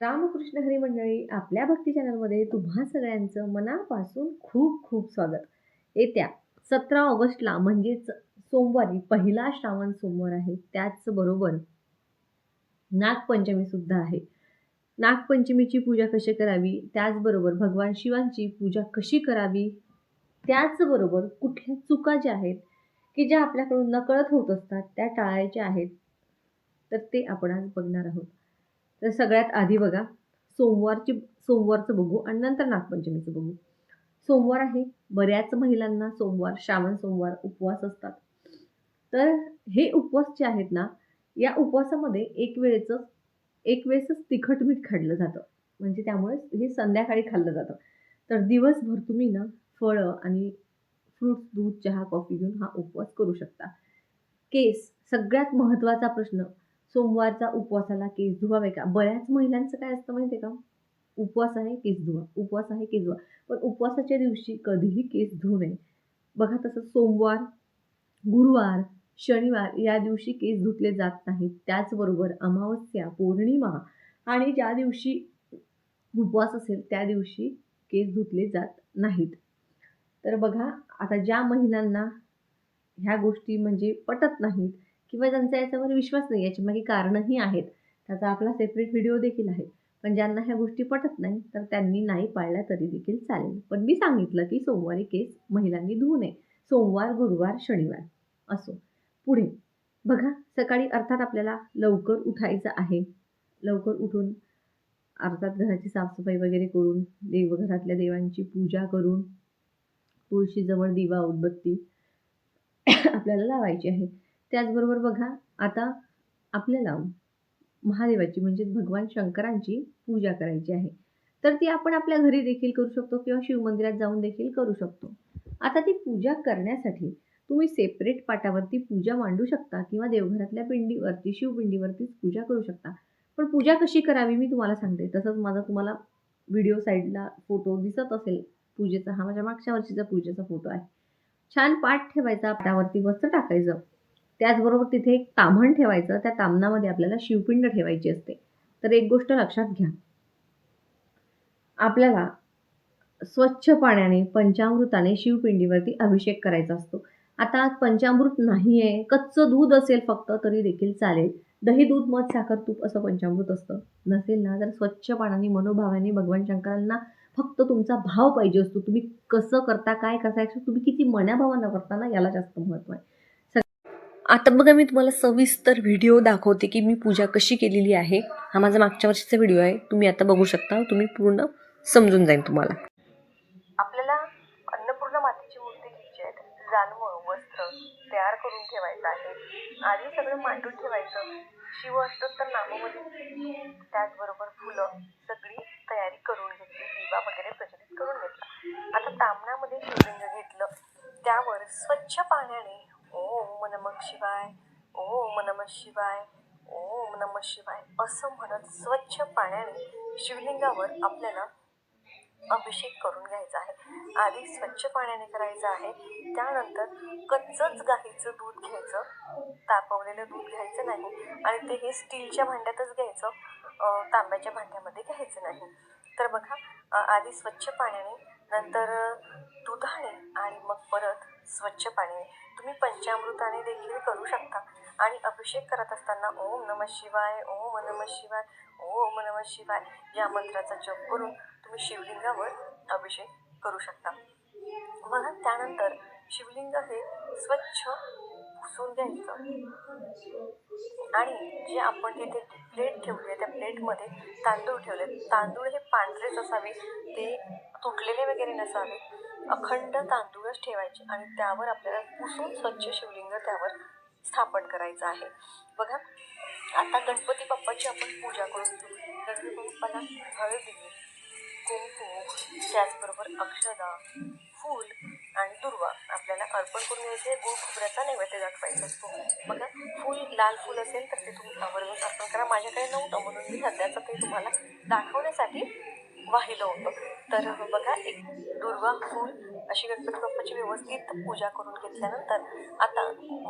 रामकृष्ण हरी मंडळी, आपल्या भक्ती चॅनलमध्ये तुम्हा सगळ्यांचं मनापासून खूप खूप स्वागत. येत्या 17 ऑगस्टला म्हणजेच सोमवारी पहिला श्रावण सोमवार आहे. त्याचबरोबर नागपंचमी सुद्धा आहे. नागपंचमीची पूजा कशी करावी, त्याचबरोबर भगवान शिवांची पूजा कशी करावी, त्याचबरोबर कुठल्या चुका ज्या आहेत, की ज्या आपल्याकडून नकळत होत असतात, त्या टाळायच्या आहेत. तर ते आपण आज बघणार आहोत. तर सगळ्यात आधी बघा, सोमवारचं बघू आणि नंतर नागपंचमीचं बघू. सोमवार आहे. बऱ्याच महिलांना सोमवार, श्रावण सोमवार उपवास असतात. तर हे उपवास जे आहेत ना, या उपवासामध्ये एक वेळेसच तिखट मीठ खाल्लं जातं. म्हणजे त्यामुळे हे संध्याकाळी खाल्लं जातं. तर दिवसभर तुम्ही ना फळं आणि फ्रुट्स, दूध, चहा, कॉफी घेऊन हा उपवास करू शकता. केस सगळ्यात महत्त्वाचा प्रश्न. सोमवारचा उपवासाला केस धुवावे का? बऱ्याच महिलांचं काय असतं माहिती आहे का? उपवास आहे, केस धुवा. उपवास आहे, केस धुवा. पण उपवासाच्या दिवशी कधीही केस धुवू नये. बघा तसं सोमवार, गुरुवार, शनिवार या दिवशी केस धुतले जात नाहीत. त्याचबरोबर अमावस्या, पौर्णिमा आणि ज्या दिवशी उपवास असेल त्या दिवशी केस धुतले जात नाहीत. तर बघा, आता ज्या महिलांना ह्या गोष्टी म्हणजे पटत नाहीत किंवा ज्यांचा याच्यावर विश्वास नाही, याच्यामागे कारणंही आहेत. त्याचा आपला सेपरेट व्हिडिओ देखील आहे. पण ज्यांना ह्या गोष्टी पटत नाही, तर त्यांनी नाही पाळल्या तरी देखील चालेल. पण मी सांगितलं की सोमवारी केस महिलांनी धुवू नये. सोमवार, गुरुवार, शनिवार असो. पुढे बघा, सकाळी अर्थात आपल्याला लवकर उठायचं आहे. लवकर उठून अर्थात घराची साफसफाई वगैरे करून, घरातल्या देवांची पूजा करून, तुळशीजवळ दिवा, उदबत्ती आपल्याला लावायची आहे. त्याचबरोबर बघा, आता आपल्याला महादेवाची म्हणजे भगवान शंकरांची पूजा करायची आहे. तर ती आपण आपल्या घरी देखील करू शकतो किंवा शिवमंदिरात जाऊन देखील करू शकतो. आता ती पूजा करण्यासाठी तुम्ही सेपरेट पाटावरती पूजा मांडू शकता किंवा देवघरातल्या पिंडीवरती, शिवपिंडीवरतीच पूजा करू शकता. पण पूजा कशी करावी मी तुम्हाला सांगते. तसंच माझा तुम्हाला व्हिडिओ साईडला फोटो दिसत असेल पूजेचा. हा माझ्या मागच्या वर्षीचा पूजेचा फोटो आहे. छान पाट ठेवायचा, पाटावरती वस्त्र टाकायचं. त्याचबरोबर तिथे एक ताम्हण ठेवायचं. त्या ताम्हणामध्ये आपल्याला शिवपिंड ठेवायची असते. तर एक गोष्ट लक्षात घ्या. आपल्याला स्वच्छ पाण्याने, पंचामृताने शिवपिंडीवरती अभिषेक करायचा असतो. आता पंचामृत नाहीये, कच्चं दूध असेल फक्त तरी देखील चालेल. दही, दूध, मध, साखर, तूप असं पंचामृत असतं. नसेल ना, तर स्वच्छ पाण्याने, मनोभावाने भगवान शंकरांना फक्त तुमचा भाव पाहिजे असतो. तुम्ही कसं करता, काय करायचं, तुम्ही किती मनाभावानं करता ना, याला जास्त महत्त्व आहे. आता बघा, मी तुम्हाला सविस्तर व्हिडिओ दाखवते की मी पूजा कशी केलेली आहे. हा माझा मागच्या वर्षीचा व्हिडिओ आहे. तुम्ही आता बघू शकता. तुम्ही पूर्ण समजून जाईल तुम्हाला. आपल्याला अन्नपूर्णा मातेची मूर्ती घ्यायची आहे. जानवं, वस्त्र तयार करून ठेवायचं आहे. आधी सगळं मांडून ठेवायचं. शिव अष्टोत्तर नामामध्ये त्याचबरोबर फुलं सगळी तयारी करून घेतली. दिवा वगैरे प्रज्वलित करून घेतला. आता तामणामध्ये शिवलिंग घेतलं. त्यावर स्वच्छ पाण्याने ओम नमः शिवाय, ओम नमः शिवाय, ओम नमः शिवाय असं म्हणत स्वच्छ पाण्याने शिवलिंगावर आपल्याला अभिषेक करून घ्यायचा आहे. आधी स्वच्छ पाण्याने करायचं आहे. त्यानंतर कच्चंच गाईचं दूध घ्यायचं. तापवलेलं दूध घ्यायचं नाही आणि ते हे स्टीलच्या भांड्यातच घ्यायचं. तांब्याच्या भांड्यामध्ये घ्यायचं नाही. तर बघा, आधी स्वच्छ पाण्याने, नंतर दुधाने आणि मग परत स्वच्छ पाण्याने. तुम्ही पंचामृताने देखील करू शकता. आणि अभिषेक करत असताना ओम नमः शिवाय, ओम नमः शिवाय, ओम नमः शिवाय या मंत्राचा जप करून तुम्ही शिवलिंगावर अभिषेक करू शकता. बघा, त्यानंतर शिवलिंग हे स्वच्छ पुसून घ्यायचं आणि जे आपण तिथे प्लेट ठेवली आहे त्या प्लेटमध्ये तांदूळ ठेवले. तांदूळ हे पांढरेच असावे, ते तुटलेले वगैरे नसावे. अखंड तांदूळच ठेवायचे आणि त्यावर आपल्याला पुसून स्वच्छ शिवलिंग त्यावर स्थापन करायचं आहे. बघा, आता गणपती बाप्पाची आपण पूजा करून घेऊ. गणपती बाप्पाला हळदी, कुंकू, त्याचबरोबर अक्षदा, फूल आणि दुर्वा आपल्याला अर्पण करून घ्यायचे. गुळ खोबऱ्याचा नैवेद्य दाखवायचा असतो. बघा, लाल फूल असेल तर ते तुम्ही आवर्जून अर्पण करा. माझ्याकडे नव्हतं म्हणून मी सध्याचं ते तुम्हाला दाखवण्यासाठी वाहिलं होतं. तर बघा एक दुर्वा फूल अशी गणपती बाप्पाची व्यवस्थित पूजा करून घेतल्यानंतर आता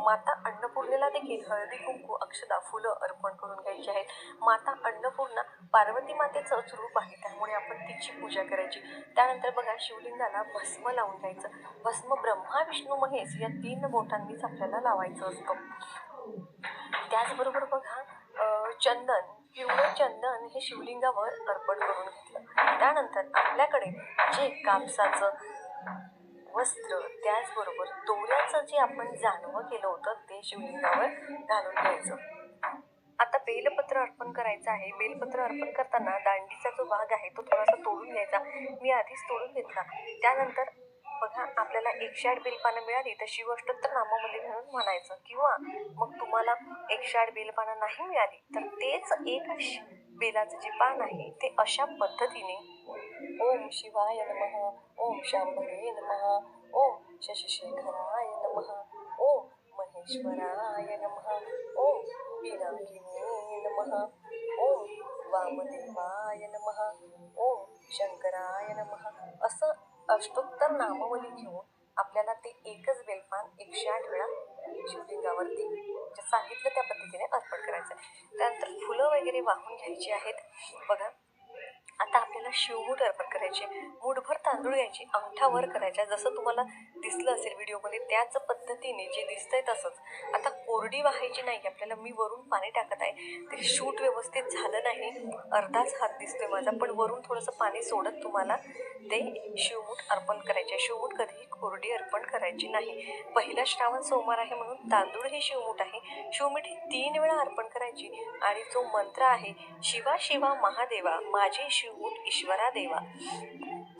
माता अन्नपूर्णेला देखील हळदी कुंकू अक्षता फुलं अर्पण करून घ्यायची आहेत. माता अन्नपूर्णा पार्वती मातेचंच रूप आहे, त्यामुळे आपण तिची पूजा करायची. त्यानंतर बघा शिवलिंगाला भस्म लावून घ्यायचं. भस्म ब्रह्मा विष्णू महेश या 3 बोटांनीच आपल्याला लावायचं असतं. त्याचबरोबर बघा चंदन, पिवळं चंदन हे शिवलिंगावर अर्पण करून घेतलं. त्यानंतर आपल्याकडे जे कापसाचं वस्त्र, त्याचबरोबर दोऱ्याचं जे आपण जानवं केलं होतं ते शिवलिंगावर घालून घ्यायचं. आता बेलपत्र अर्पण करायचं आहे. बेलपत्र अर्पण करताना दांडीचा जो भाग आहे तो थोडासा तोडून घ्यायचा. मी आधीच तोडून घेतला. त्यानंतर बघा आपल्याला 108 बेलपानं मिळाली तर शिवअष्टोत्तर नामावली म्हणून म्हणायचं, किंवा मग तुम्हाला 108 बेलपानं नाही मिळाली तर तेच एक बेलाचं जे पान आहे ते अशा पद्धतीने ओम शिवाय नमः, ओम शांभवे नमः, ओम शशिशेखराय नमः, ओम महेश्वराय नमः, ओम पिनाकिनी नमः, ओम वामदेवाय नमः, ओम शंकराय नमः असं अष्टोत्तर नामावली घेऊन आपल्याला ते एकच बेलपान 108 वेळा शिवलिंगावरती जे सांगितलं त्या पद्धतीने अर्पण करायचं आहे. त्यानंतर फुलं वगैरे वाहून घ्यायची आहेत. बघा आता आपल्याला शिवमूठ अर्पण करायचे. मूठभर तांदूळ घ्यायचे, अंगठा वर करायचा, जसं तुम्हाला दिसलं असेल व्हिडिओमध्ये त्याच पद्धतीने जे दिसतंय तसंच. आता कोरडी व्हायची नाही आपल्याला. मी वरून पाणी टाकत आहे तरी शूट व्यवस्थित झालं नाही, अर्धाच हात दिसतोय माझा, पण वरून थोडंसं पाणी सोडत तुम्हाला ते शिवमूठ अर्पण करायचे. शिवमूठ कधीही कोरडी अर्पण करायची नाही. पहिला श्रावण सोमवार आहे म्हणून तांदूळ ही शिवमूठ आहे. शिवमूठ ही 3 वेळा अर्पण करायची. आणि जो मंत्र आहे शिवा शिवा महादेवा माझे शिवमूठ ईश्वरा देवा,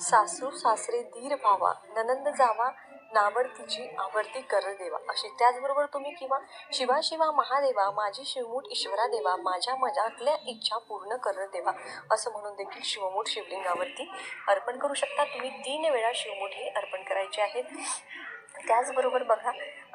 सासू सासरे धीर भावा, ननंद जावा नावडतीची आवडती कर देवा अशी. त्याचबरोबर तुम्ही किंवा शिवा शिवा महादेवा माझी शिवमूठ ईश्वरा देवा माझ्या मनातल्या इच्छा पूर्ण कर देवा असं म्हणून देखील शिवमूठ शिवलिंगावरती अर्पण करू शकता. तुम्ही 3 वेळा शिवमूठ हे अर्पण करायचे आहेत. त्याचबरोबर बघा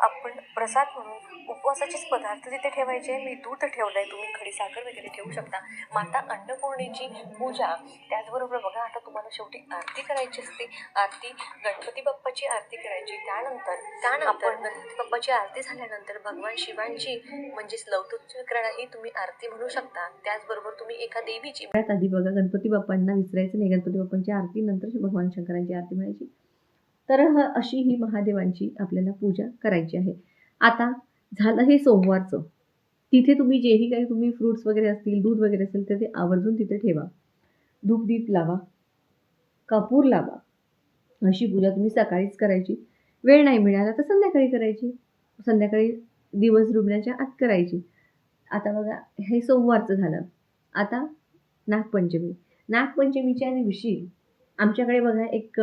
आपण प्रसाद म्हणून उपवासाचेच पदार्थ तिथे ठेवायचे. मी दूध ठेवलं आहे, तुम्ही खडीसाखर वगैरे ठेवू शकता. माता अन्नपूर्णेची पूजा. त्याचबरोबर बघा आता तुम्हाला शेवटी आरती करायची असते. आरती गणपती बाप्पाची आरती करायची. त्यानंतर आपण गणपती बाप्पाची आरती झाल्यानंतर भगवान शिवांची म्हणजेच लवतुचक्रालाही तुम्ही आरती म्हणू शकता. त्याचबरोबर तुम्ही एका देवीची आधी बघा गणपती बाप्पांना विसरायचं नाही. गणपती बाप्पांची आरती नंतर भगवान शंकरांची आरती म्हणायची. तर अशी ही महादेवांची आपल्याला पूजा करायची आहे. आता झालं हे सोमवारचं. तिथे तुम्ही जेही काही तुम्ही फ्रुट्स वगैरे असतील, दूध वगैरे असेल तर ते आवर्जून तिथे ठेवा. धूप-दीप लावा, कापूर लावा. अशी पूजा तुम्ही सकाळीच करायची. वेळ नाही मिळाला तर संध्याकाळी करायची. संध्याकाळी दिवस डुबण्याच्या आत करायची. आता बघा हे सोमवारचं झालं. आता नागपंचमी. नागपंचमीच्या दिवशी आमच्याकडे बघा एक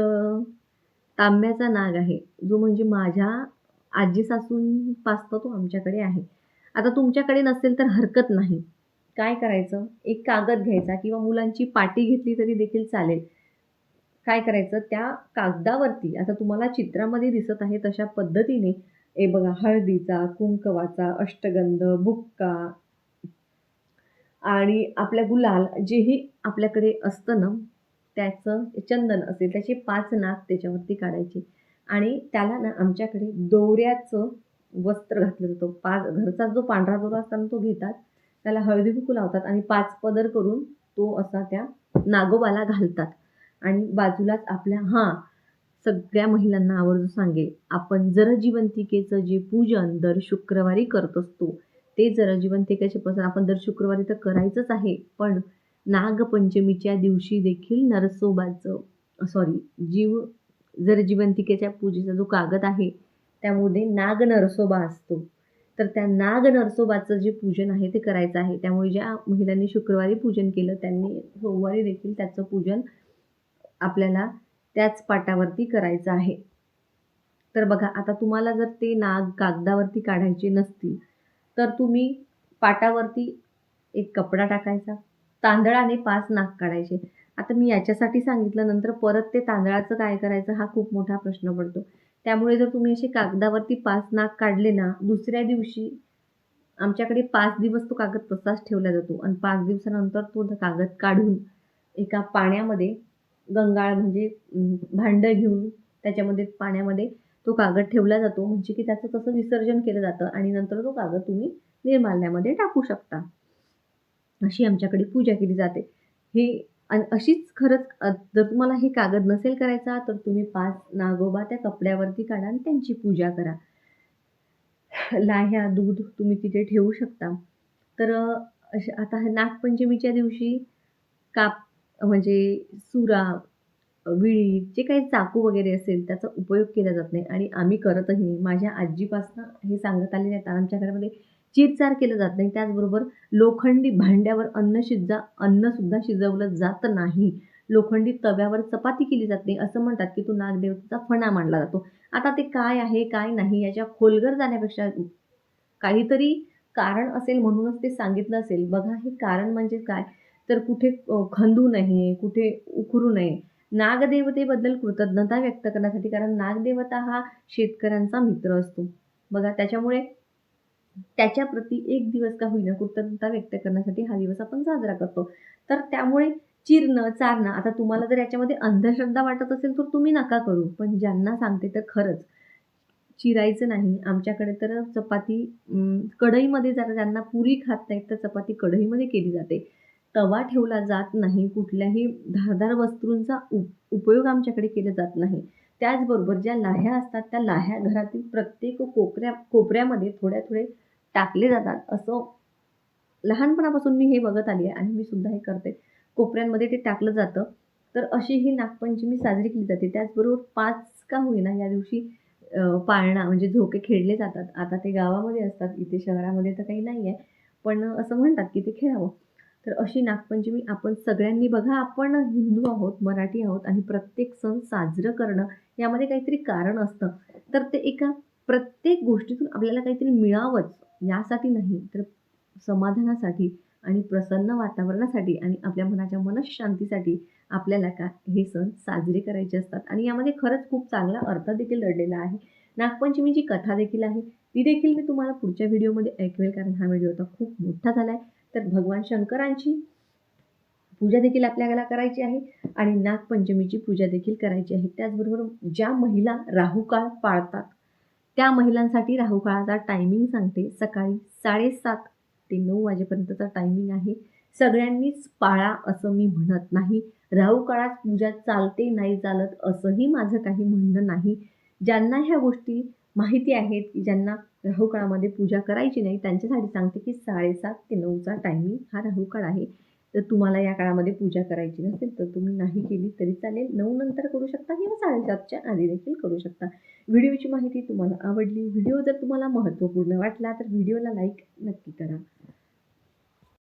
तांब्याचा नाग आहे, जो म्हणजे माझ्या आजी सासूंपासनं तो आमच्याकडे आहे. आता तुमच्याकडे नसेल तर हरकत नाही. काय करायचं, एक कागद घ्यायचा किंवा मुलांची पाटी घेतली तरी देखील चालेल. काय करायचं, त्या कागदावरती आता तुम्हाला चित्रामध्ये दिसत आहे तशा पद्धतीने हे बघा हळदीचा, कुंकवाचा, अष्टगंध, बुक्का आणि आपल्या गुलाल जेही आपल्याकडे असतं ना, त्याचं चंदन असेल त्याचे 5 नाग त्याच्यावरती काढायचे आणि त्याला ना आमच्याकडे दोऱ्याचं वस्त्र घातलं जातं. 5 घरचा जो पांढरा दोरा असतो ना तो घेतात, त्याला हळदी-कुंकू लावतात आणि 5 पदर करून तो असा त्या नागोबाला घालतात. आणि बाजूलाच आपल्या सगळ्या महिलांना आवर्जून सांगेल, आपण जरजीवंतिकेचं जे पूजन दर शुक्रवारी करत असतो, ते जरजीवंतिकेचे पूजन आपण दर शुक्रवारी तर करायचंच आहे, पण नागपंचमीच्या दिवशी देखील जरजीवंतिकेच्या पूजेचा जो कागद आहे त्यामध्ये नाग नरसोबा असतो. तर त्या नाग नरसोबाचं जे पूजन आहे ते करायचं आहे. त्यामुळे ज्या महिलांनी शुक्रवारी पूजन केलं त्यांनी सोमवारी देखील त्याचं पूजन आपल्याला त्याच पाटावरती करायचं आहे. तर बघा आता तुम्हाला जर ते नाग कागदावरती काढायचे नसतील तर तुम्ही पाटावरती एक कपडा टाकायचा, तांदळाने 5 नाग काढायचे. आता मी याच्यासाठी सांगितलं, नंतर परत ते तांदळाचं काय करायचं हा खूप मोठा प्रश्न पडतो. त्यामुळे जर तुम्ही असे कागदावरती 5 नाग काढले ना, दुसऱ्या दिवशी आमच्याकडे 5 दिवस तो कागद तसाच ठेवला जातो आणि 5 दिवसानंतर तो कागद काढून एका पाण्यामध्ये गंगाळ म्हणजे भांडं घेऊन त्याच्यामध्ये पाण्यामध्ये तो कागद ठेवला जातो, म्हणजे की त्याचं तसं विसर्जन केलं जातं आणि नंतर तो कागद तुम्ही निर्माल्यामध्ये टाकू शकता. अशी आमच्याकडे पूजा केली जाते. हे आणि अशीच खरंच जर तुम्हाला हे कागद नसेल करायचा, तर तुम्ही 5 नागोबा त्या कपड्यावरती काढा आणि त्यांची पूजा करा. लाह्या, दूध तुम्ही तिथे ठेवू शकता. तर आता हे नागपंचमीच्या दिवशी काप म्हणजे सुरा, विळी जे काही चाकू वगैरे असेल त्याचा उपयोग केला जात नाही आणि आम्ही करतही नाही. माझ्या आजीपासनं हे सांगत आलेले आहेत. आमच्या घरामध्ये चीरचार केलं जात नाही. त्याचबरोबर लोखंडी भांड्यावर अन्नसुद्धा शिजवलं जात नाही. लोखंडी तव्यावर चपाती केली जात नाही. असं म्हणतात, की तो नागदेवतेचा फणा मानला जातो. आता ते काय आहे, काय नाही याच्या खोलवर जाण्यापेक्षा काहीतरी कारण असेल म्हणूनच ते सांगितलं असेल. बघा हे कारण म्हणजे काय? तर कुठे खंदू नये, कुठे उकरू नये. नागदेवतेबद्दल कृतज्ञता व्यक्त करण्यासाठी कारण नागदेवता हा शेतकऱ्यांचा मित्र असतो. बघा त्याच्यामुळे त्याच्याप्रती एक दिवस का होईना कृतज्ञता व्यक्त करण्यासाठी हा दिवस आपण साजरा करतो. तर त्यामुळे चिरणं, चारणं आता तुम्हाला जर याच्यामध्ये अंधश्रद्धा वाटत असेल तर तुम्ही नका करू. पण ज्यांना सांगते तर खरंच चिरायचं नाही. आमच्याकडे तर चपाती कढईमध्ये जर ज्यांना पुरी खात नाहीत तर चपाती कढईमध्ये केली जाते. तवा ठेवला जात नाही. कुठल्याही धारदार वस्तूंचा उपयोग आमच्याकडे केला जात नाही. त्याचबरोबर ज्या लाह्या असतात त्या लाह्या घरातील प्रत्येक कोपऱ्यामध्ये थोड्या-थोडे टाकले जातात. असं लहानपणापासून मी हे बघत आली आहे आणि मी सुद्धा हे करते. कोपऱ्यांमध्ये ते टाकलं जातं. तर अशी ही नागपंचमी साजरी केली जाते. त्याचबरोबर 5 का होईना या दिवशी पाळणा म्हणजे झोके खेळले जातात. आता ते गावामध्ये असतात, इथे शहरामध्ये तर काही नाही आहे. पण असं म्हणतात की ते खेळावं. तर अशी नागपंचमी आपण सगळ्यांनी बघा आपण हिंदू आहोत, मराठी आहोत आणि प्रत्येक सण साजरं करणं यामध्ये काहीतरी कारण असतं. तर ते एका प्रत्येक गोष्टीतून आपल्याला काहीतरी मिळावंच यासाठी नाही, तर समाधानासाठी आणि प्रसन्न वातावरणासाठी आणि आपल्या मनाच्या मनःशांतीसाठी आपल्याला हे सण साजरे करायचे असतात आणि यामध्ये खरंच खूप चांगला अर्थ देखील दडलेला आहे. नागपंचमीची कथा देखील आहे. ती देखील मी तुम्हाला पुढच्या व्हिडिओमध्ये ऐकवेल कारण हा व्हिडिओ आता खूप मोठा झाला आहे. तर भगवान शंकरांची पूजा देखील आपल्याला करायची आहे आणि नागपंचमीची पूजा देखील करायची आहे. त्याचबरोबर ज्या महिला राहुकाळ पाळतात, त्या महिलांसाठी राहुकाळाचा टायमिंग सांगते. सकाळी 7:30 ते 9 वाजेपर्यंतचा टायमिंग आहे. सगळ्यांनीच पाळा असं मी म्हणत नाही. राहुकाळात पूजा चालते, नाही चालत असंही माझं काही म्हणणं नाही. ज्यांना ह्या गोष्टी माहिती आहेत, की ज्यांना राहुकाळामध्ये पूजा करायची नाही, त्यांच्यासाठी सांगते, की 7:30 ते 9चा टायमिंग हा राहुकाळ आहे. तर तुम्हाला या काळामध्ये पूजा करायची नसेल, तर तुम्ही नाही केली तरी चालेल. 9 नंतर करू शकता किंवा 7:30च्या आधी देखील करू शकता. व्हिडिओची माहिती तुम्हाला आवडली, व्हिडिओ जर तुम्हाला महत्त्वपूर्ण वाटला, तर व्हिडिओला लाईक नक्की करा.